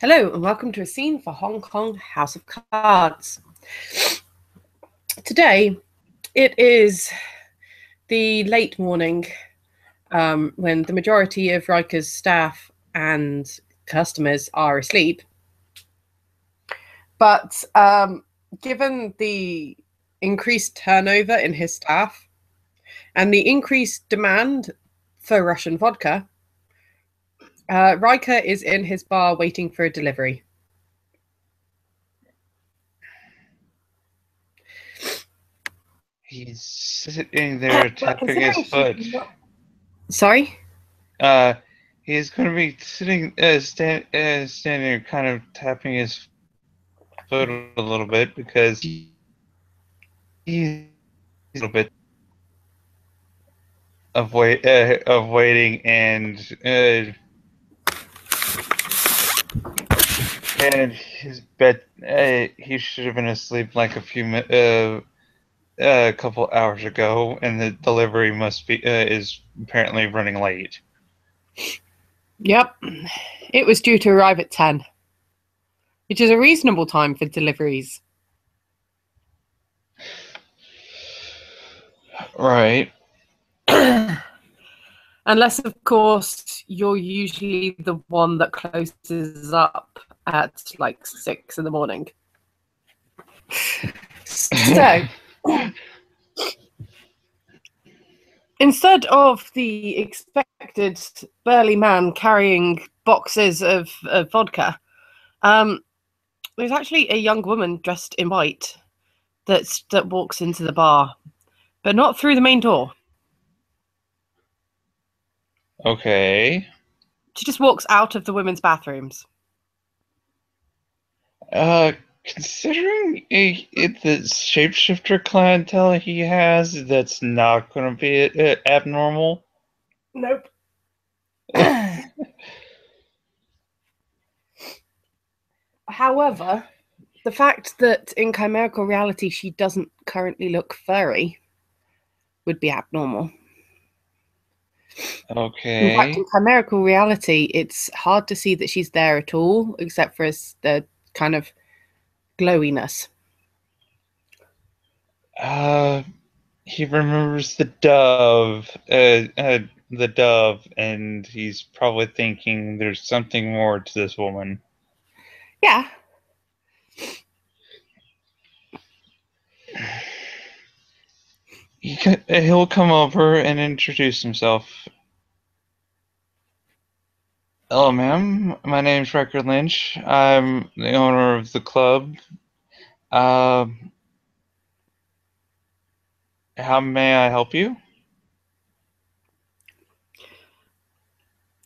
Hello and welcome to a scene for Hong Kong House of Cards. Today, it is the late morning when the majority of Riker's staff and customers are asleep. But given the increased turnover in his staff and the increased demand for Russian vodka, Riker is in his bar waiting for a delivery. He's sitting there tapping his foot. Sorry? He's going to be sitting, standing there, kind of tapping his foot a little bit because he's a little bit of waiting, and his bed. He should have been asleep like a couple hours ago, and the delivery is apparently running late. Yep. It was due to arrive at 10, which is a reasonable time for deliveries. Right. Unless, of course, you're usually the one that closes up at like 6 in the morning. So, instead of the expected burly man carrying boxes of vodka, there's actually a young woman dressed in white that walks into the bar, but not through the main door. Okay. She just walks out of the women's bathrooms. Considering the shapeshifter clientele he has, that's not going to be abnormal. Nope. However, the fact that in chimerical reality she doesn't currently look furry would be abnormal. Okay. In fact, in chimerical reality, it's hard to see that she's there at all, except for the kind of glowiness. He remembers the dove, and he's probably thinking there's something more to this woman. Yeah. He'll come over and introduce himself. Hello, ma'am. My name's Riker Lynch. I'm the owner of the club. How may I help you?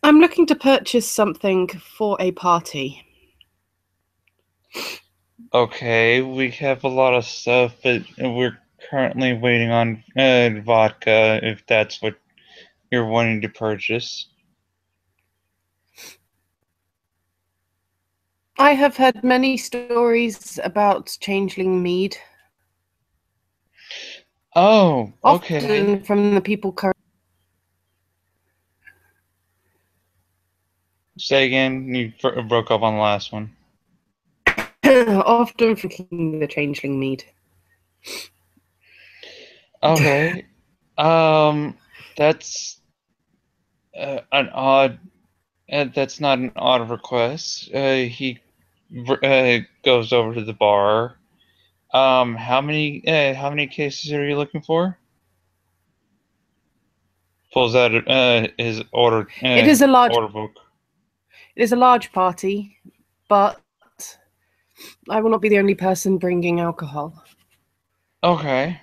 I'm looking to purchase something for a party. Okay, we have a lot of stuff, but we're currently waiting on vodka, if that's what you're wanting to purchase. I have heard many stories about changeling mead. Oh, okay. Often from the people currently. Say again, you broke up on the last one. Often from the changeling mead. Okay. That's an odd. That's not an odd request. He goes over to the bar. How many cases are you looking for? Pulls out his order. It is a large order book. It is a large party, but I will not be the only person bringing alcohol. Okay.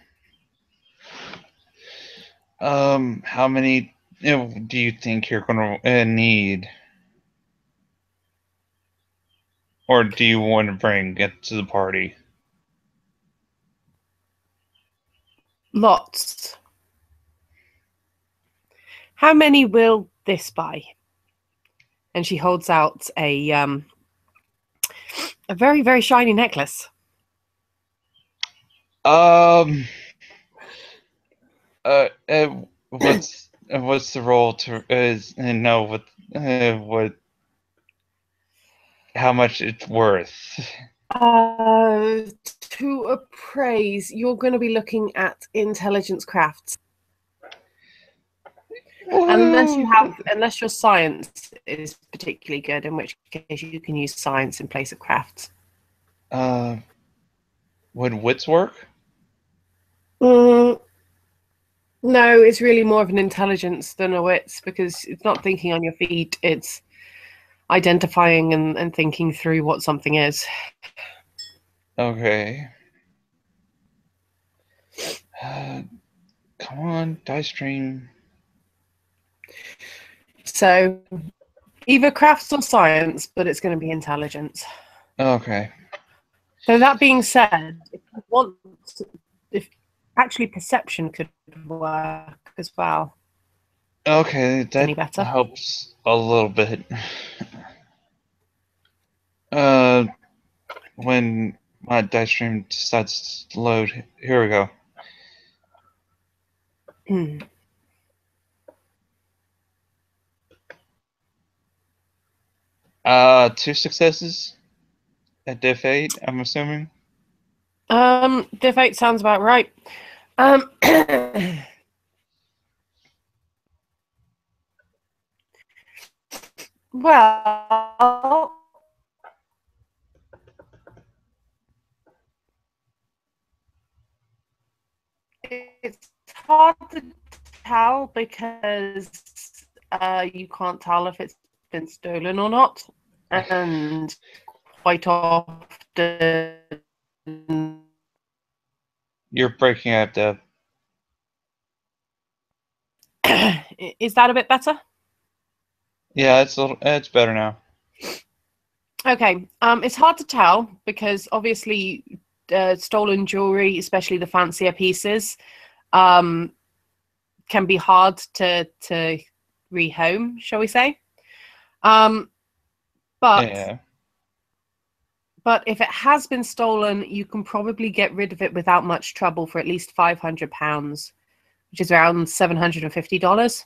How many do you think you're gonna need? Or do you want to bring it to the party? Lots. How many will this buy? And she holds out a very, very shiny necklace. What's the role to know what how much it's worth. Uh, to appraise, you're going to be looking at intelligence crafts. Woo! Unless your science is particularly good, in which case you can use science in place of crafts. Uh, would wits work? Mm, no, it's really more of an intelligence than a wits because it's not thinking on your feet, it's identifying and thinking through what something is. Okay. Uh, come on, dice stream. So either crafts or science, but it's going to be intelligence. Okay. So that being said, if you want, if actually perception could work as well, Okay, any that better? helps a little bit. Uh, when my dice stream decides to load, here we go. Hmm. 2 successes at diff 8, I'm assuming. Diff 8 sounds about right. Well, it's hard to tell because you can't tell if it's been stolen or not, and quite often. You're breaking up, Deb. Is that a bit better? Yeah, it's better now. Okay. It's hard to tell because obviously stolen jewelry, especially the fancier pieces, um, can be hard to rehome, shall we say? Um, but Yeah. but if it has been stolen, you can probably get rid of it without much trouble for at least £500, which is around $750.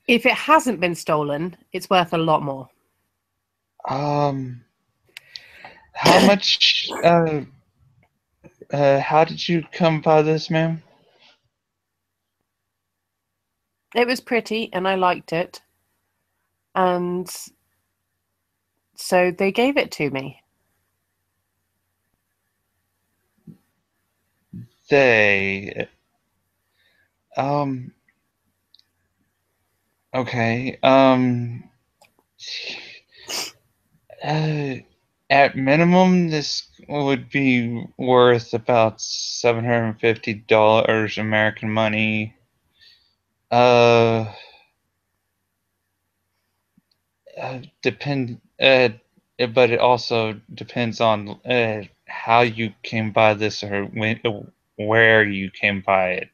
If it hasn't been stolen, it's worth a lot more. Um, how much? How did you come by this, ma'am? It was pretty, and I liked it, and so they gave it to me. They. Um. Okay. Uh, at minimum, this would be worth about $750 American money. Uh, depend. But it also depends on how you came by this or where you came by it.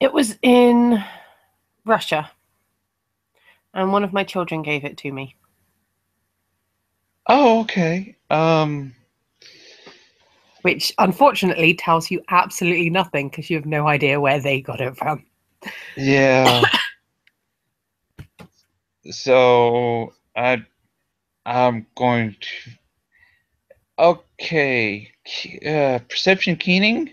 It was in Russia, and one of my children gave it to me. Oh, okay. Which unfortunately tells you absolutely nothing because you have no idea where they got it from. Yeah. So I'm going to. Okay. Perception keening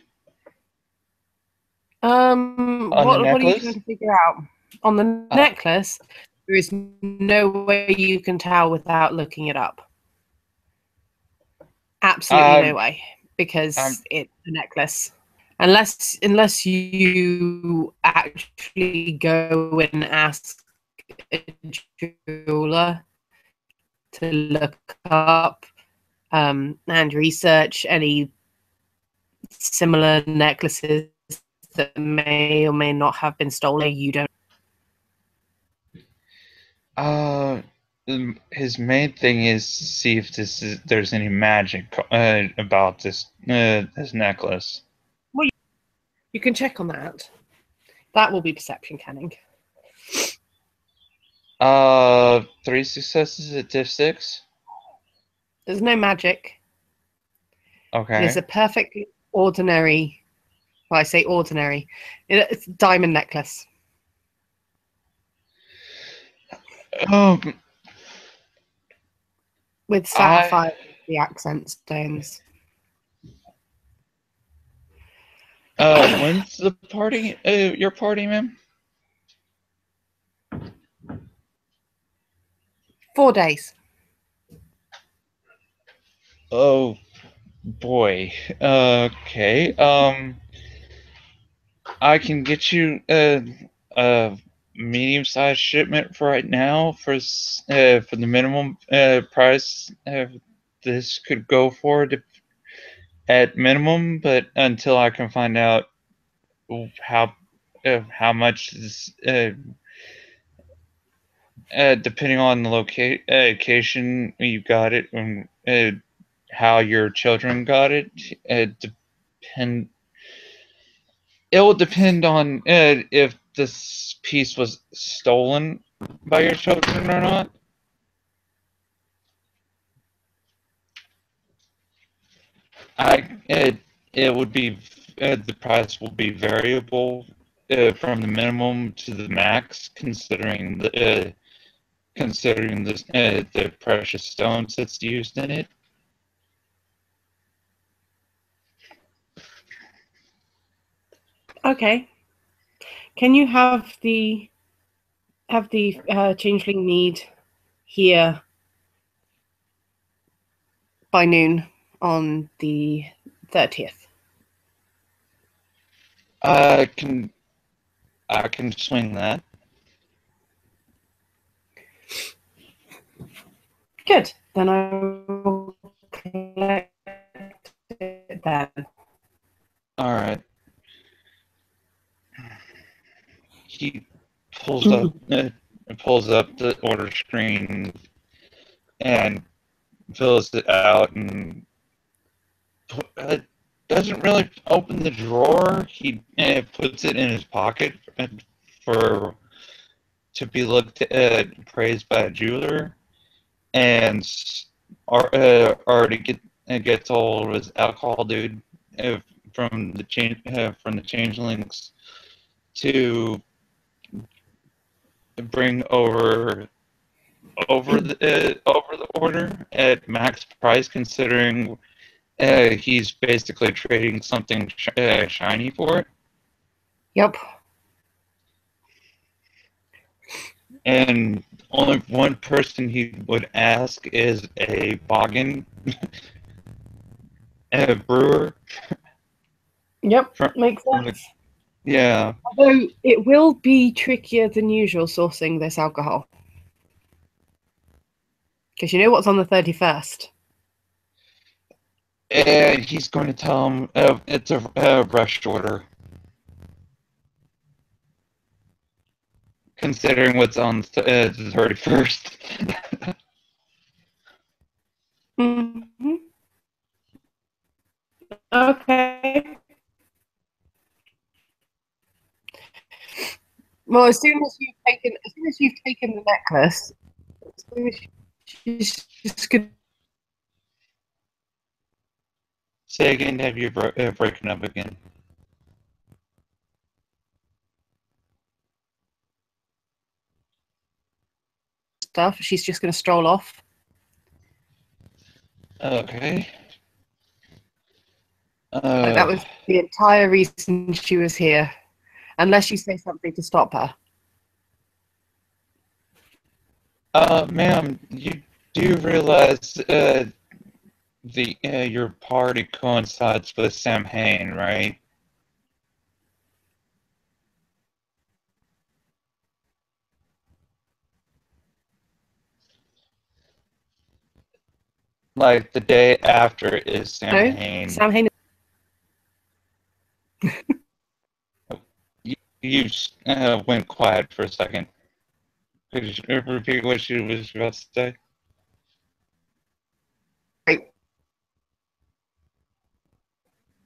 on the What are you trying necklace. to figure out? On the Uh, necklace, there is no way you can tell without looking it up. Absolutely no I'm way, I'm because it's a necklace. Unless you actually go and ask a jeweler to look up and research any similar necklaces that may or may not have been stolen. You don't. uh his main thing is to see if there's any magic about this necklace. Well, you can check on that. That will be perception canning. 3 successes at diff 6. There's no magic. It is Okay. a perfectly ordinary Well, I say ordinary. It's a diamond necklace. Um, With sapphire, the accent stones. When's the party? Your party, ma'am? 4 days. Oh boy. Okay. I can get you a medium-sized shipment for right now for the minimum price this could go for at minimum, but until I can find out how much this depending on the location you got it and how your children got it, depend. It will depend on if this piece was stolen by your children or not. It would be the price will be variable from the minimum to the max, considering the precious stones that's used in it. Okay. Can you have the changeling need here by noon on the 30th? I can swing that. Good. Then I will collect it then. All right. He pulls up pulls up the order screen and fills it out and doesn't really open the drawer. He puts it in his pocket for to be looked at, praised by a jeweler, and already gets hold of his alcohol dude uh, from the changelings to bring over the order at max price, considering he's basically trading something shiny for it. Yep. And only one person he would ask is a boggin brewer. Yep. Makes sense. Yeah. Although it will be trickier than usual sourcing this alcohol. Because you know what's on the 31st? And he's going to tell him it's a rush order. Considering what's on the 31st. Mm-hmm. Okay. Well, as soon as you've taken the necklace, as soon as she's just gonna Say again, have you breaking up again? stuff, she's just gonna stroll off. Okay. Like that was the entire reason she was here. Unless you say something to stop her. Ma'am, you do realize your party coincides with Samhain, right? Like the day after is Samhain. No, Samhain. You went quiet for a second. Could you repeat what you was about to say?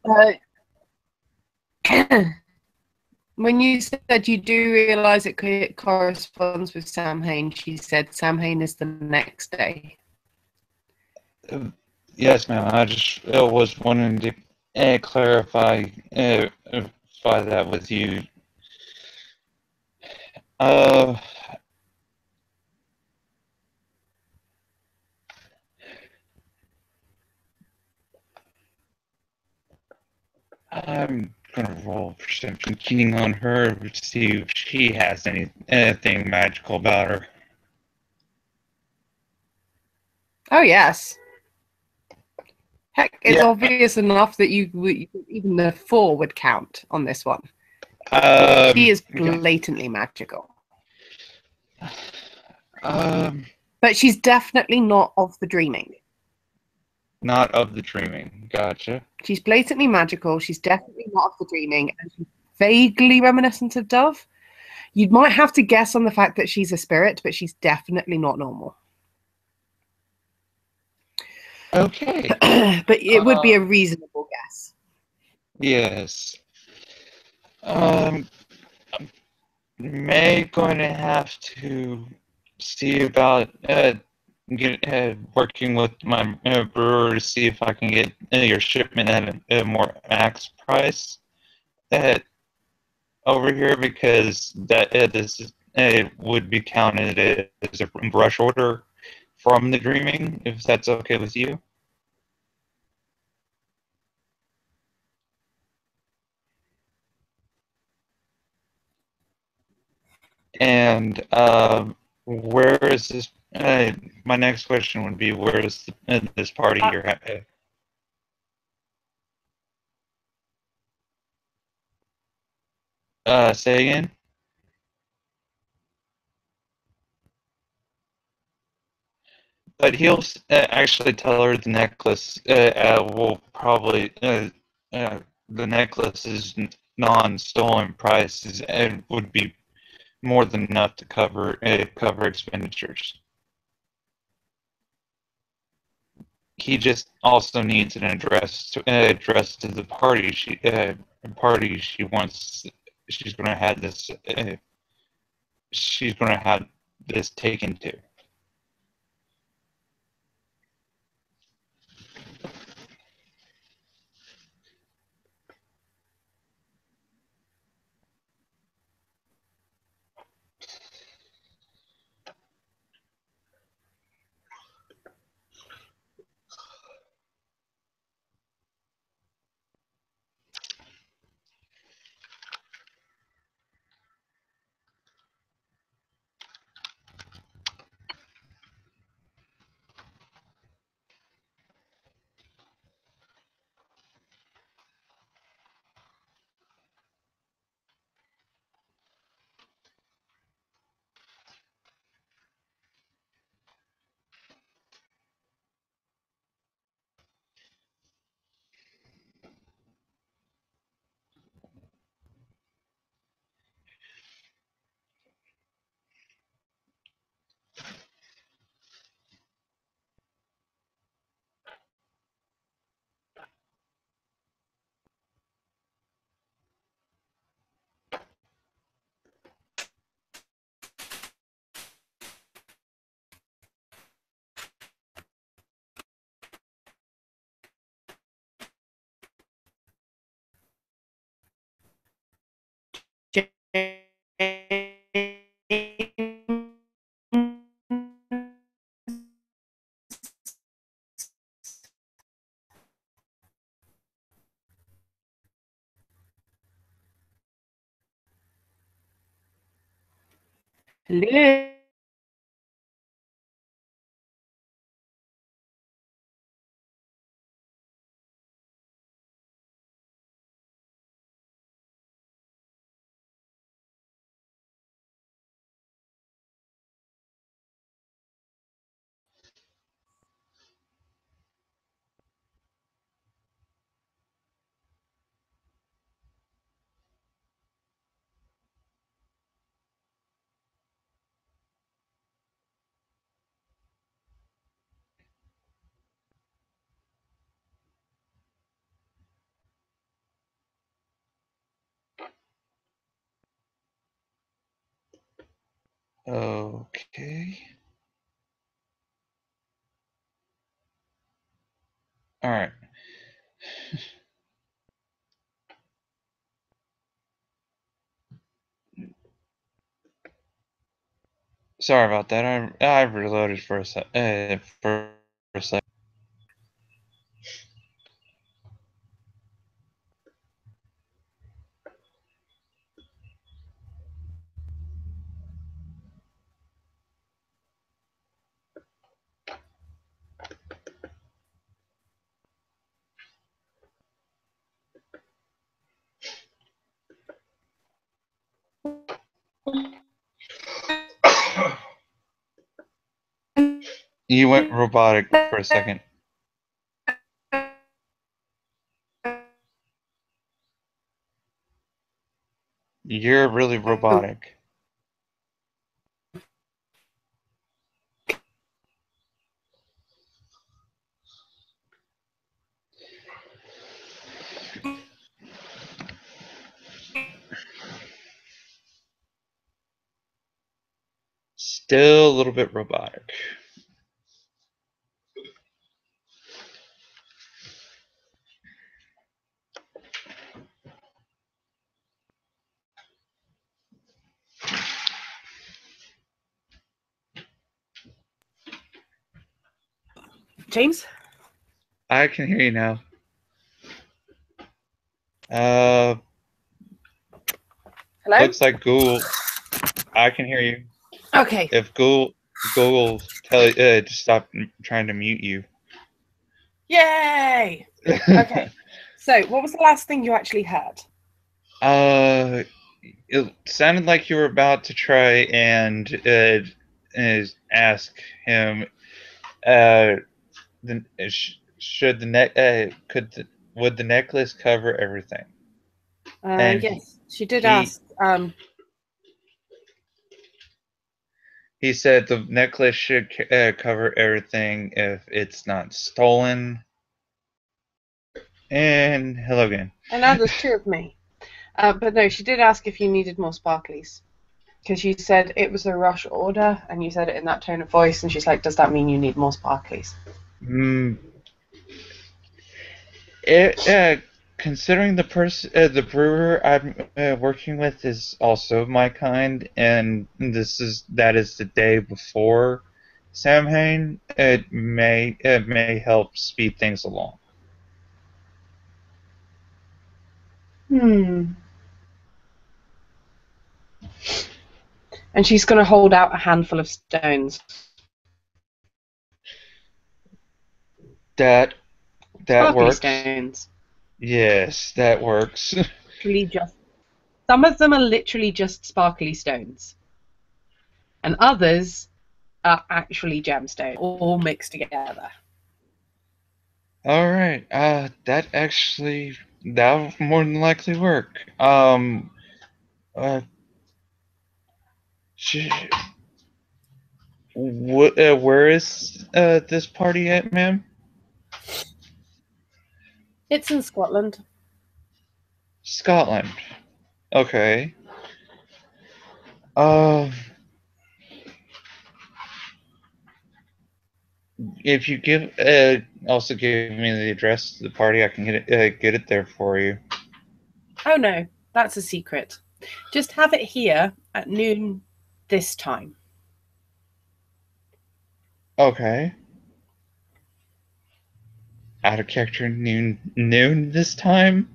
Right. When you said you do realise it corresponds with Samhain, she said Samhain is the next day. Yes, ma'am. I just was wondering clarify clarify that with you. Uh, I'm gonna roll perception keying on her to see if she has anything magical about her. Oh yes. Heck, it's Yeah. obvious enough that even the 4 would count on this one. She is Yeah. blatantly magical. Um, But she's definitely not of the dreaming. not of the dreaming. Gotcha. She's blatantly magical. She's definitely not of the dreaming, and she's vaguely reminiscent of Dove. You might have to guess on the fact that she's a spirit, but she's definitely not normal. Okay. But it would be a reasonable guess. Yes. Um, May going to have to see about working with my brewer to see if I can get your shipment at a more max price over here because this would be counted as a brush order from the dreaming if that's okay with you. And where is this? My next question would be, where is this party you're at? Say again? But he'll actually tell her the necklace will probably the necklace is non-stolen prices and would be more than enough to cover expenditures. He just also needs an address to the party she wants. She's going to have this. She's going to have this taken to. Hello. Okay. All right. sorry about that. I reloaded for a sec. For a sec. You went robotic for a second. You're really robotic. Still a little bit robotic. James? I can hear you now. Uh, Hello? looks like Google. I can hear you. Okay. If Google tell to stop trying to mute you. Yay! Okay. So, what was the last thing you actually heard? It sounded like you were about to try and ask him. Should the neck would the necklace cover everything? And Yes, she did he ask. he said the necklace should cover everything if it's not stolen. And hello again. And now there's two of me. But no, she did ask if you needed more sparklies. Because you said it was a rush order, and you said it in that tone of voice, and she's like, does that mean you need more sparklies? Mm, considering the brewer I'm working with is also my kind, and that is the day before Samhain, it may help speed things along. Hmm. And she's going to hold out a handful of stones. That Sparkly works. stones. Yes, that works. Some of them are literally just sparkly stones. And others are actually gemstones, all mixed together. All right. That would more than likely work. Uh, sh- where is this party at, ma'am? It's in Scotland. Scotland. Okay. Uh, if you also give me the address to the party, I can get it there for you. Oh no, that's a secret. Just have it here at noon this time. Okay. Out of character noon this time.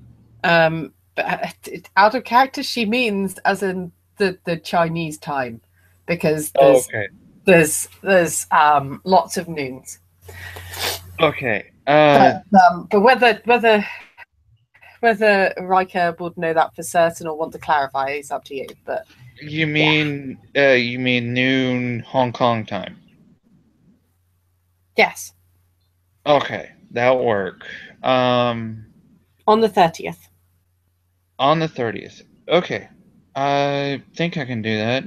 But out of character, she means as in the Chinese time, because Oh, okay. there's lots of noons. Okay. But whether Riker would know that for certain or want to clarify is up to you. But You yeah, mean noon Hong Kong time? yes, Okay, that'll work. on the 30th. On the 30th. Okay, I think I can do that.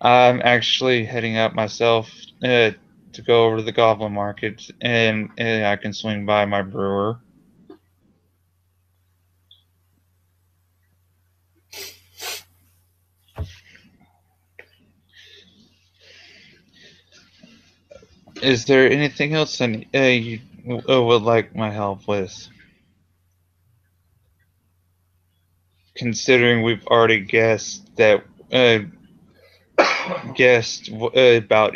I'm actually heading out myself to go over to the Goblin Market, and I can swing by my brewer. Is there anything else that you would like my help with? Considering we've already guessed that guessed about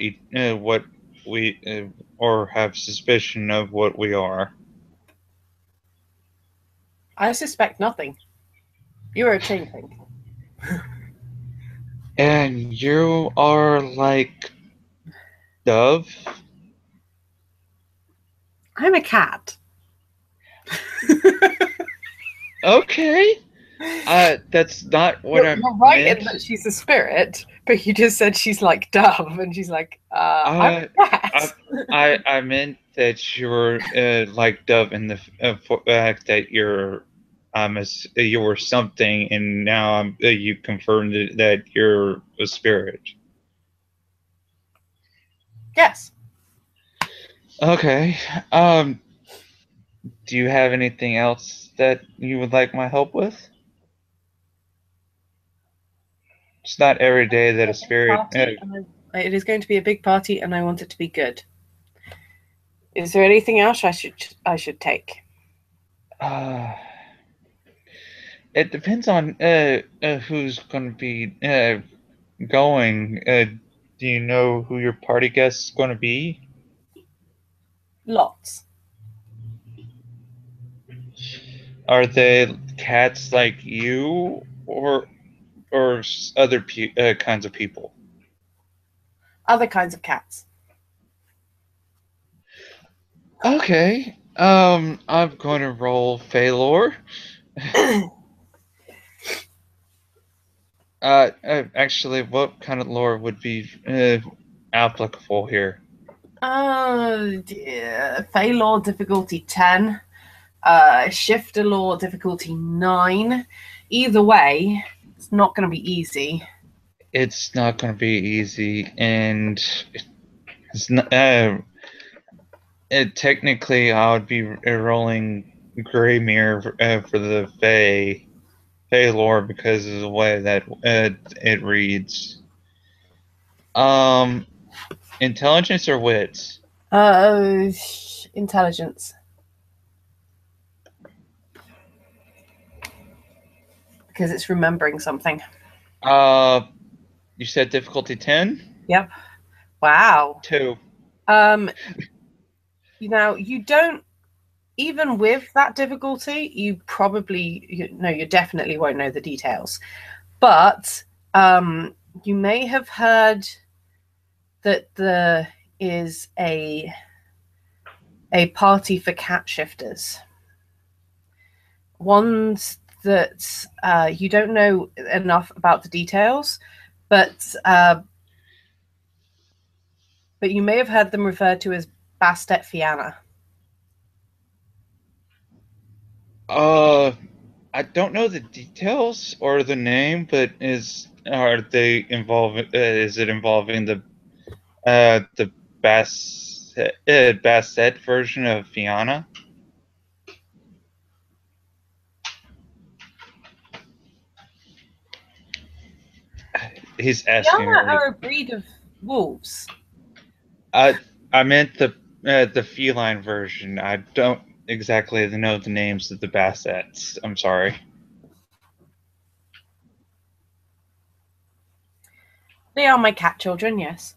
what we or have suspicion of what we are. I suspect nothing. You're a changeling. And you are like Dove? I'm a cat. Okay. That's not what I You're right in meant. that she's a spirit, but you just said she's like Dove, and she's like, I'm Uh, a cat. I meant that you're like Dove in the fact that you were something, and now you confirmed that you're a spirit. Yes. Okay. Um, do you have anything else that you would like my help with? It's not every day that a spirit. Party, and it is going to be a big party, and I want it to be good. Is there anything else I should take? Uh, it depends on who's going to be going. Do you know who your party guest is going to be? Lots. Are they cats like you, or other kinds of people? Other kinds of cats. Okay. I'm going to roll Phalor. Actually, what kind of lore would be applicable here? Failure difficulty 10. Shifter law difficulty 9. Either way, it's not going to be easy. It's not going to be easy, and it's not. Technically, I would be rolling Gray Mirror for the Fey lore because of the way that it reads. Um, Intelligence or wits? Uh, Intelligence. Because it's remembering something. Uh, you said difficulty 10? Yep. Wow. 2. You don't, even with that difficulty, you definitely won't know the details. But you may have heard that there is a party for cat shifters. Ones that you don't know enough about the details, but you may have heard them referred to as Bastet Fianna. I don't know the details or the name, but are they involving? Is it involving the Basset version of Fianna? He's asking Fianna her. are a breed of wolves. I meant the feline version. I don't exactly know the names of the Bassets. I'm sorry. They are my cat children, yes.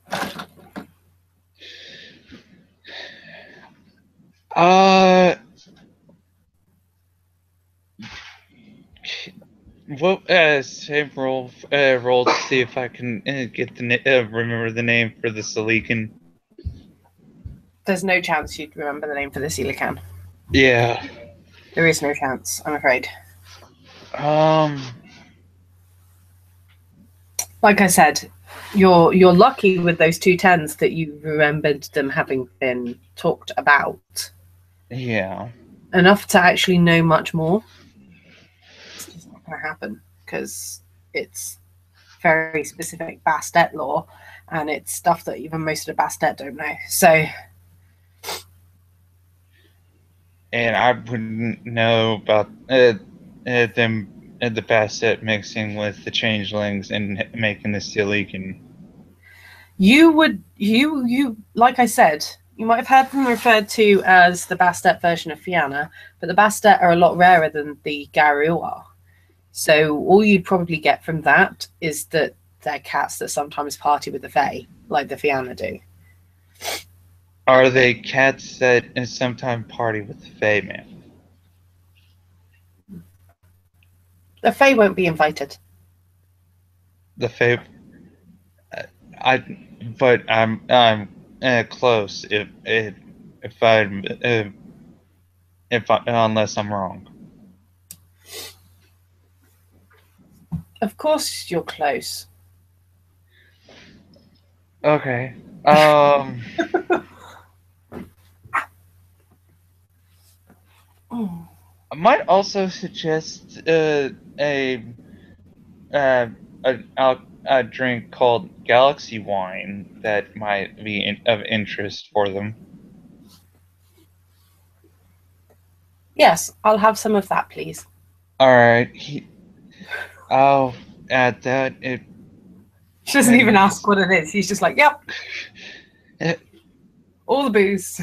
What same roll to see if I can get remember the name for the Salican. There's no chance you'd remember the name for the coelacanth. Yeah. There is no chance, I'm afraid. Like I said, you're lucky with those 2 10s that you remembered them having been talked about. Yeah. Enough to actually know much more. It's just not going to happen because it's very specific Bastet lore, and it's stuff that even most of the Bastet don't know. So, and I wouldn't know about them the Basset mixing with the changelings and making the Salican. you like I said, you might have heard them referred to as the Bastet version of Fianna, but the Bastet are a lot rarer than the Garou are. So all you'd probably get from that is that they're cats that sometimes party with the Fae, like the Fianna do. Are they cats that sometimes party with the Fae Man? The Fae won't be invited. The Fae. I. But I'm close. If I'm if I, unless I'm wrong. Of course, you're close. Okay. I might also suggest uh, a drink called Galaxy Wine that might be of interest for them. Yes, I'll have some of that, please. All right. I'll add that. She doesn't even ask what it is. He's just like, yep, Eh, all the booze.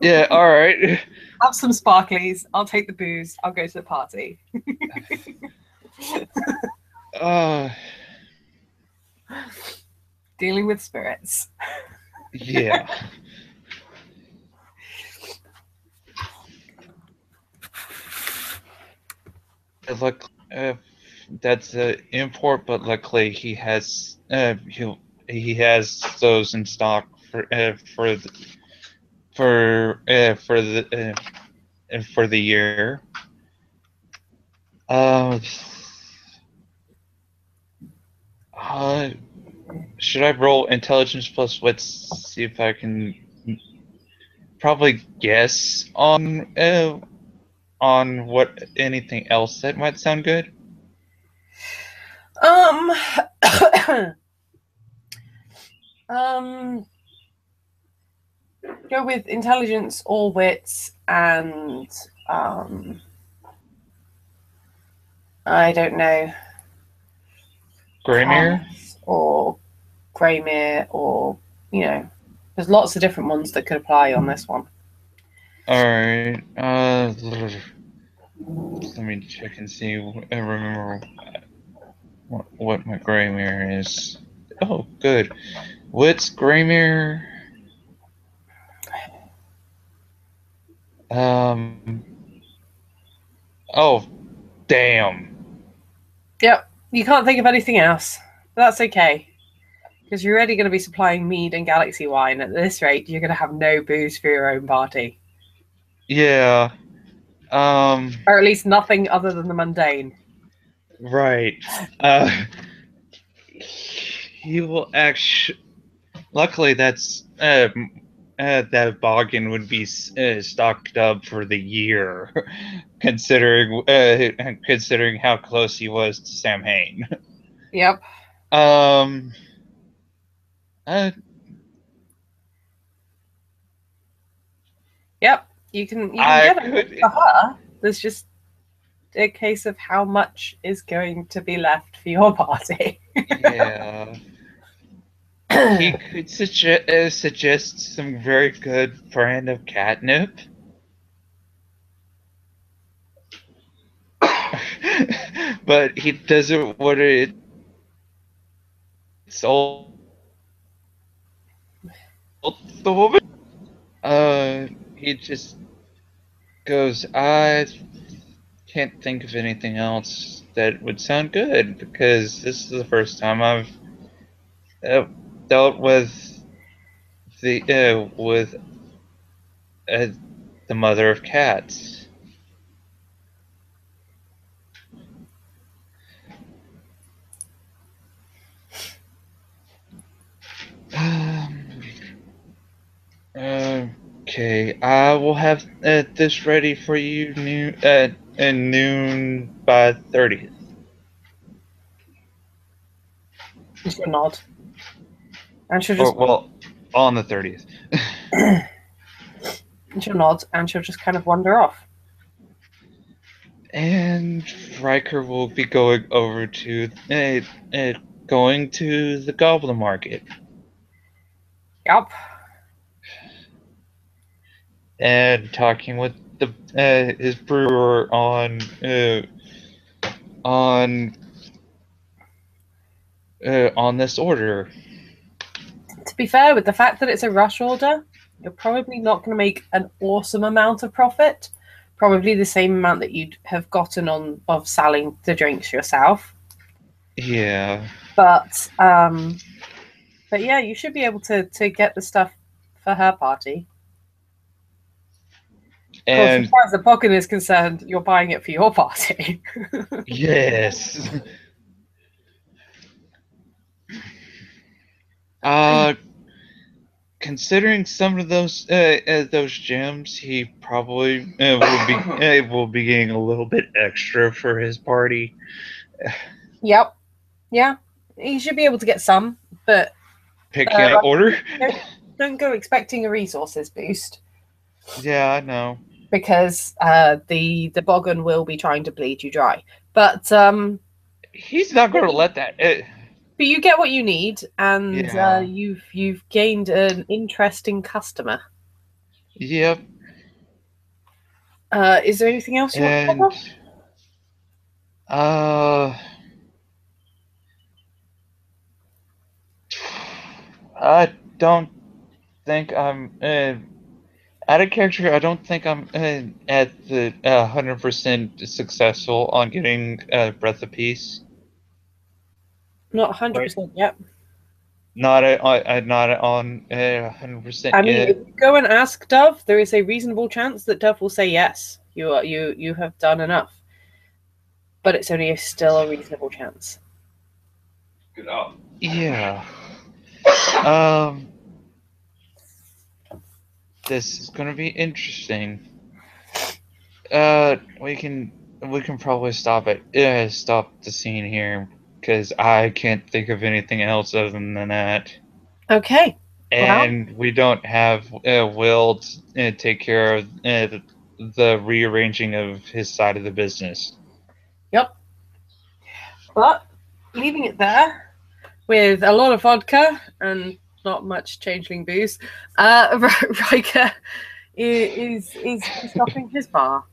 yeah. All right. Have some sparklies. I'll take the booze. I'll go to the party. Uh. Dealing with spirits. Yeah. Look, that's an import, but luckily he has those in stock for the year. Uh, uh, should I roll intelligence plus wits? See if I can probably guess on what anything else that might sound good. Um, um, go with intelligence or wits, and I don't know, Graymere? comms or Greymere, or there's lots of different ones that could apply on this one. All right. Let me check and see. Remember what my Graymere is. Oh, good. What's Graymere? Oh, damn. Yep, you can't think of anything else. That's okay, because you're already going to be supplying mead and galaxy wine. At this rate, you're going to have no booze for your own party. Yeah. Or at least nothing other than the mundane. Right. He will actually. Luckily, that boggin would be stocked up for the year, considering how close he was to Sam Hain. Yep. Um. Yep. You can I get it could. for her. There's just a case of how much is going to be left for your party. Yeah. He could suggest some very good brand of catnip. But he doesn't want it sold the woman. He just goes, I can't think of anything else that would sound good because this is the first time I've uh, dealt with uh, the mother of cats. Okay, I will have this ready for you at noon by 30th. She'll nod. And she'll Or just well, on the 30th. she'll nod and she'll just kind of wander off. And Riker will be going over to going to the Goblin Market Yep. and talking with the his brewer on on this order. To be fair, with the fact that it's a rush order, you're probably not going to make an awesome amount of profit. Probably the same amount that you'd have gotten on of selling the drinks yourself. Yeah. But yeah, you should be able to get the stuff for her party. Of course, as And far as the pocket is concerned, you're buying it for your party. yes. uh Considering some of those gems, he probably will be getting a little bit extra for his party. Yep. Yeah. You should be able to get some, but Picking up order. don't go expecting a resources boost Yeah, I know. because the Boggin will be trying to bleed you dry. But He's not going to let that. but you get what you need, and Yeah. you've gained an interesting customer. Yep. Is there anything else you want to And cover? uh, I don't think I'm out of character. I don't think I'm at the 100% successful on getting Breath of Peace. Not 100% yet. Not on 100% I mean, if yet. you go and ask Dove, there is a reasonable chance that Dove will say yes. You have done enough, but it's only still a reasonable chance. Yeah. Um, this is gonna be interesting. We can probably stop the scene here because I can't think of anything else other than that. Okay. Well, And we don't have Will to take care of the rearranging of his side of the business. yep. But leaving it there with a lot of vodka and not much changeling booze, Riker is stopping his bar.